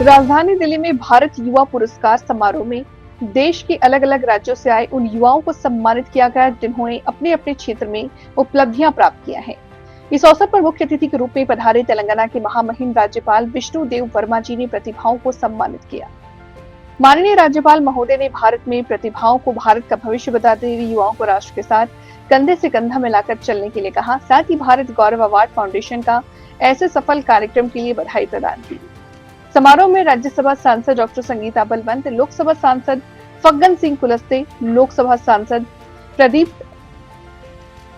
राजधानी दिल्ली में भारत युवा पुरस्कार समारोह में देश के अलग अलग राज्यों से आए उन युवाओं को सम्मानित किया गया जिन्होंने अपने अपने क्षेत्र में उपलब्धियां प्राप्त किया है। इस अवसर पर मुख्य अतिथि के रूप में पधारे तेलंगाना के महामहिम राज्यपाल विष्णु देव वर्मा जी ने प्रतिभाओं को सम्मानित किया। माननीय राज्यपाल महोदय ने भारत में प्रतिभाओं को भारत का भविष्य बताते हुए युवाओं को राष्ट्र के साथ कंधे से कंधा मिलाकर चलने के लिए कहा। साथ ही भारत गौरव अवार्ड फाउंडेशन का ऐसे सफल कार्यक्रम के लिए बधाई प्रदान की। समारोह में राज्यसभा सांसद डॉक्टर संगीता बलवंत, लोकसभा सांसद फग्गन सिंह कुलस्ते, लोकसभा सांसद प्रदीप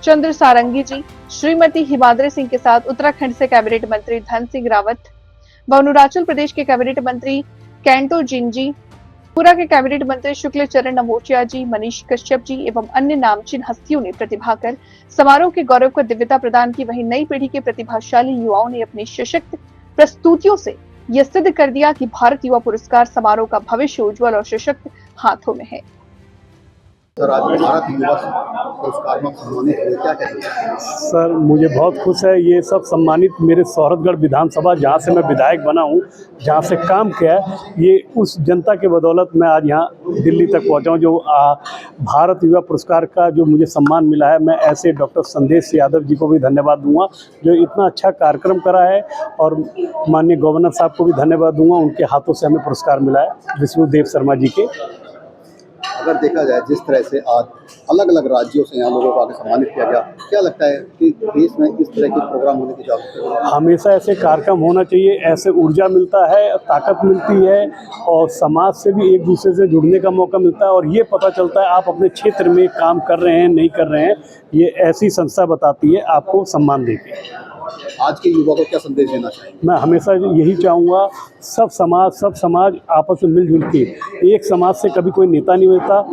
चंद्र सारंगी जी, श्रीमती हिमाद्री सिंह के साथ उत्तराखंड से कैबिनेट मंत्री धन सिंह रावत व अरुणाचल प्रदेश के कैबिनेट मंत्री कैंटो जिनजी, त्रिपुरा के कैबिनेट मंत्री शुक्ल चरण नमोचिया जी, मनीष कश्यप जी एवं अन्य नामचीन हस्तियों ने प्रतिभा कर समारोह के गौरव को दिव्यता प्रदान की। वहीं नई पीढ़ी के प्रतिभाशाली युवाओं ने अपनी सशक्त प्रस्तुतियों से यह सिद्ध कर दिया कि भारत युवा पुरस्कार समारोह का भविष्य उज्जवल और सशक्त हाथों में है। सर, आज भारत युवा पुरस्कार में सम्मानित हुए, क्या कहेंगे? सर, मुझे बहुत खुश है। ये सब सम्मानित मेरे सोहरतगढ़ विधानसभा, जहाँ से मैं विधायक बना हूँ, जहाँ से काम किया है, ये उस जनता के बदौलत मैं आज यहाँ दिल्ली तक पहुँचा हूँ। जो भारत युवा पुरस्कार का जो मुझे सम्मान मिला है, मैं ऐसे डॉक्टर संदेश यादव जी को भी धन्यवाद दूंगा जो इतना अच्छा कार्यक्रम करा है, और माननीय गवर्नर साहब को भी धन्यवाद दूंगा, उनके हाथों से हमें पुरस्कार मिला है, विष्णु देव शर्मा जी के। अगर देखा जाए जिस तरह से आज अलग अलग राज्यों से यहाँ लोगों को आगे सम्मानित किया गया, क्या लगता है कि देश में इस तरह के प्रोग्राम होने की जरूरत है? हमेशा ऐसे कार्यक्रम होना चाहिए। ऐसे ऊर्जा मिलता है, ताकत मिलती है, और समाज से भी एक दूसरे से जुड़ने का मौका मिलता है, और ये पता चलता है आप अपने क्षेत्र में काम कर रहे हैं नहीं कर रहे हैं। ये ऐसी संस्था बताती है आपको सम्मान देगी। आज के युवा को क्या संदेश देना चाहिए? मैं हमेशा यही चाहूँगा, सब समाज आपस में मिलजुल के, एक समाज से कभी कोई नेता नहीं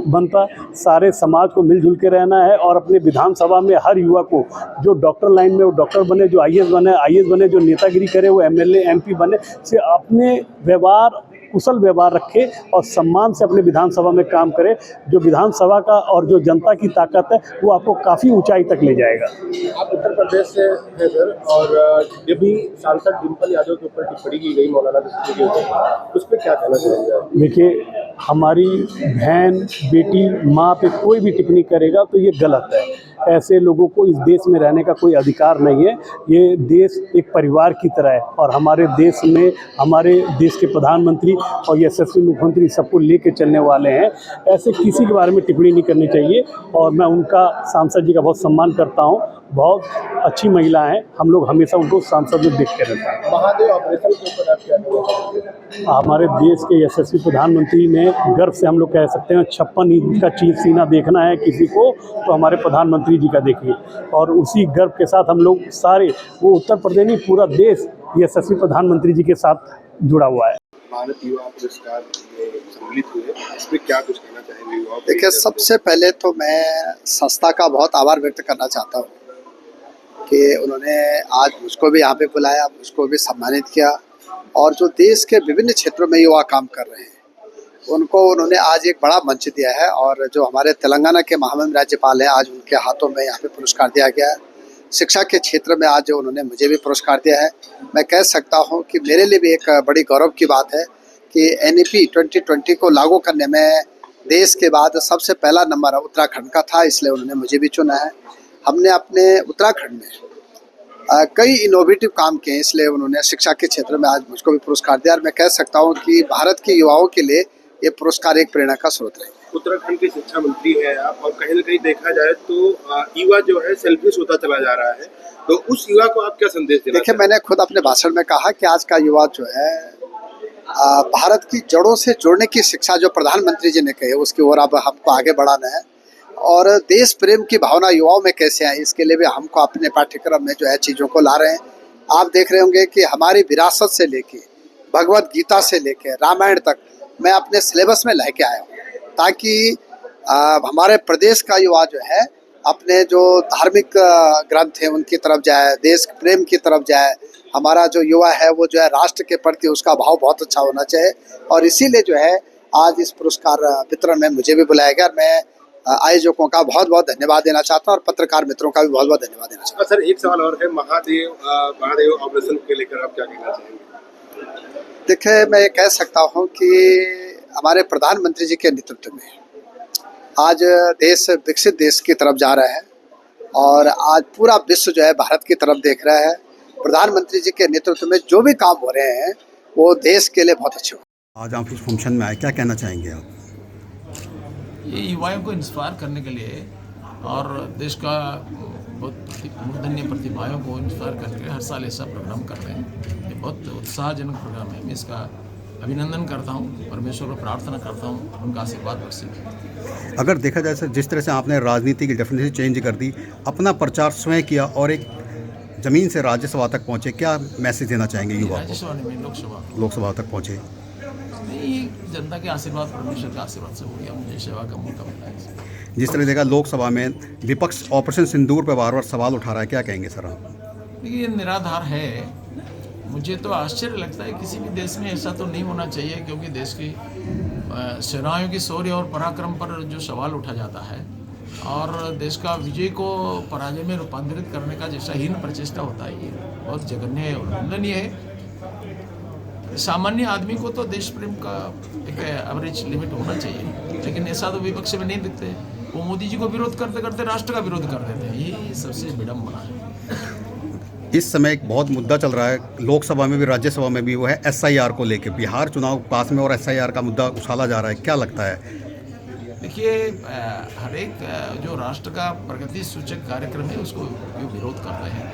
बनता, सारे समाज को मिलजुल के रहना है। और अपने विधानसभा में हर युवा को, जो डॉक्टर लाइन में वो डॉक्टर बने, जो आईएएस बने, जो नेतागिरी करे वो एमएलए एमपी बने, से अपने व्यवहार, कुशल व्यवहार रखे और सम्मान से अपने विधानसभा में काम करे। जो विधानसभा का और जो जनता की ताकत है वो आपको काफ़ी ऊंचाई तक ले जाएगा। आप उत्तर प्रदेश से हैं सर, और जब भी सांसद डिम्पल यादव के ऊपर टिप्पणी की गई मौलाना के ऊपर, उस पर क्या कहना चाहेंगे? देखिए, हमारी बहन, बेटी, माँ पे कोई भी टिप्पणी करेगा तो ये गलत है। ऐसे लोगों को इस देश में रहने का कोई अधिकार नहीं है। ये देश एक परिवार की तरह है, और हमारे देश में हमारे देश के प्रधानमंत्री और यशस्वी मुख्यमंत्री सबको लेके चलने वाले हैं। ऐसे किसी के बारे में टिप्पणी नहीं करनी चाहिए, और मैं उनका, सांसद जी का बहुत सम्मान करता हूँ। बहुत अच्छी महिला हैं, हम लोग हमेशा उनको सांसद में देखते रहते हैं। महादेव ऑपरेशन के ऊपर आप क्या कहना? हमारे देश के यशस्वी प्रधानमंत्री ने गर्व से, हम लोग कह सकते हैं, 56 इंच का चीर सीना देखना है किसी को तो हमारे प्रधानमंत्री जी का देखिए। और उसी गर्व के साथ हम लोग सारे, वो उत्तर प्रदेश नहीं, पूरा देश यशस्वी प्रधानमंत्री जी के साथ जुड़ा हुआ है। भारत युवा पुरस्कार सम्मिलित हुए, इसमें क्या कुछ कहना चाहेंगे युवाओं? देखिए, सबसे पहले तो मैं संस्था का बहुत आभार व्यक्त करना चाहता हूँ कि उन्होंने आज मुझको भी यहाँ पे बुलाया, मुझको भी सम्मानित किया, और जो देश के विभिन्न क्षेत्रों में युवा काम कर रहे हैं उनको उन्होंने आज एक बड़ा मंच दिया है। और जो हमारे तेलंगाना के महामहिम राज्यपाल हैं, आज उनके हाथों में यहाँ पे पुरस्कार दिया गया है। शिक्षा के क्षेत्र में आज उन्होंने मुझे भी पुरस्कार दिया है। मैं कह सकता हूँ कि मेरे लिए भी एक बड़ी गौरव की बात है कि NEP 2020 को लागू करने में देश के बाद सबसे पहला नंबर उत्तराखंड का था, इसलिए उन्होंने मुझे भी चुना है। हमने अपने उत्तराखंड में कई इनोवेटिव काम किए, इसलिए उन्होंने शिक्षा के क्षेत्र में आज मुझको भी पुरस्कार दिया। और मैं कह सकता हूँ कि भारत के युवाओं के लिए ये पुरस्कार एक प्रेरणा का स्रोत है। उत्तराखंड के शिक्षा मंत्री हैं आप, और कहीं न कहीं देखा जाए तो युवा जो है सेल्फिश होता चला जा रहा है, तो उस युवा को आप क्या संदेश देना? देखिए, मैंने खुद अपने भाषण में कहा कि आज का युवा जो है भारत की जड़ों से जुड़ने की शिक्षा जो प्रधानमंत्री जी ने कही, उसकी ओर अब हमको आगे बढ़ाना है। और देश प्रेम की भावना युवाओं में कैसे आए, इसके लिए भी हमको अपने पाठ्यक्रम में जो है चीज़ों को ला रहे हैं। आप देख रहे होंगे कि हमारी विरासत से लेके भगवत गीता से लेके रामायण तक मैं अपने सिलेबस में लेके आया हूँ, ताकि हमारे प्रदेश का युवा जो है अपने जो धार्मिक ग्रंथ हैं उनकी तरफ जाए, देश प्रेम की तरफ जाए। हमारा जो युवा है वो जो है राष्ट्र के प्रति उसका भाव बहुत अच्छा होना चाहिए, और इसीलिए जो है आज इस पुरस्कार वितरण में मुझे भी बुलाया गया। मैं आयोजकों का बहुत बहुत धन्यवाद देना चाहता हूँ, और पत्रकार मित्रों का भी बहुत बहुत धन्यवाद देना चाहता हूँ। सर, एक सवाल और है, महादेव ऑपरेशन के लेकर आप क्या कहना चाहेंगे? देखिए, मैं ये कह सकता हूँ कि हमारे प्रधानमंत्री जी के नेतृत्व में आज देश विकसित देश की तरफ जा रहा है और आज पूरा विश्व जो है भारत की तरफ देख रहा है। प्रधानमंत्री जी के नेतृत्व में जो भी काम हो रहे हैं वो देश के लिए बहुत अच्छे हो। आज आप इस फंक्शन में आए, क्या कहना चाहेंगे आप? ये युवाओं को इंस्पायर करने के लिए और देश का बहुत मूर्धन्य प्रतिभाओं को इंस्पायर करके हर साल ऐसा प्रोग्राम करते हैं। ये बहुत उत्साहजनक प्रोग्राम है। मैं इसका अभिनंदन करता हूँ, परमेश्वर को प्रार्थना करता हूँ उनका आशीर्वाद बरसे। अगर देखा जाए सर, जिस तरह से आपने राजनीति की डेफिनेशन चेंज कर दी, अपना प्रचार स्वयं किया और एक ज़मीन से राज्यसभा तक पहुँचे, क्या मैसेज देना चाहेंगे युवा को? राज्यसभा में लोकसभा तक पहुँचे। नहीं, जनता के आशीर्वाद, परमेश्वर के आशीर्वाद से हो गया, मुझे सेवा का मौका मिला है। जिस तरह देखा लोकसभा में विपक्ष ऑपरेशन सिंदूर पर बार बार सवाल उठा रहा है, क्या कहेंगे सर आप? देखिए, ये निराधार है। मुझे तो आश्चर्य लगता है, किसी भी देश में ऐसा तो नहीं होना चाहिए, क्योंकि देश की सेनाओं की शौर्य और पराक्रम पर जो सवाल उठा जाता है और देश का विजय को पराजय में रूपांतरित करने का जैसा हीन प्रचेष्टा होता है, ये बहुत जघन्य और निंदनीय है। सामान्य आदमी को तो देश प्रेम का एक एवरेज लिमिट होना चाहिए, लेकिन ऐसा तो विपक्ष में नहीं दिखते। वो मोदी जी को विरोध करते करते राष्ट्र का विरोध कर देते हैं। ये सबसे विडम्बना है। इस समय एक बहुत मुद्दा चल रहा है लोकसभा में भी राज्यसभा में भी, वो है SIR को लेकर। बिहार चुनाव पास में और SIR का मुद्दा उछाला जा रहा है, क्या लगता है? देखिए, हर एक जो राष्ट्र का प्रगति सूचक कार्यक्रम है उसको ये विरोध कर रहे हैं,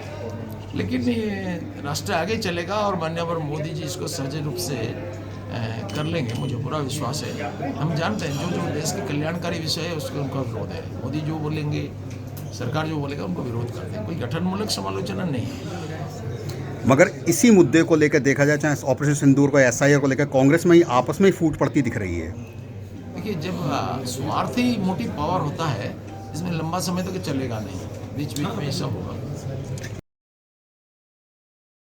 लेकिन ये राष्ट्र आगे चलेगा और माननीय मोदी जी इसको सहज रूप से कर लेंगे, मुझे पूरा विश्वास है। हम जानते हैं जो देश के कल्याणकारी विषय है उसको उनका विरोध है। मोदी जो बोलेंगे, सरकार जो बोलेगा उनको विरोध करते हैं, कोई गठनमूलक समालोचना नहीं है। मगर इसी मुद्दे को लेकर देखा जाए, चाहे ऑपरेशन सिंदूर को, SIR को लेकर कांग्रेस में ही आपस में ही फूट पड़ती दिख रही है। देखिए, जब स्वार्थी मोटिव पावर होता है, इसमें लंबा समय तक चलेगा नहीं, बीच बीच में ऐसा होगा।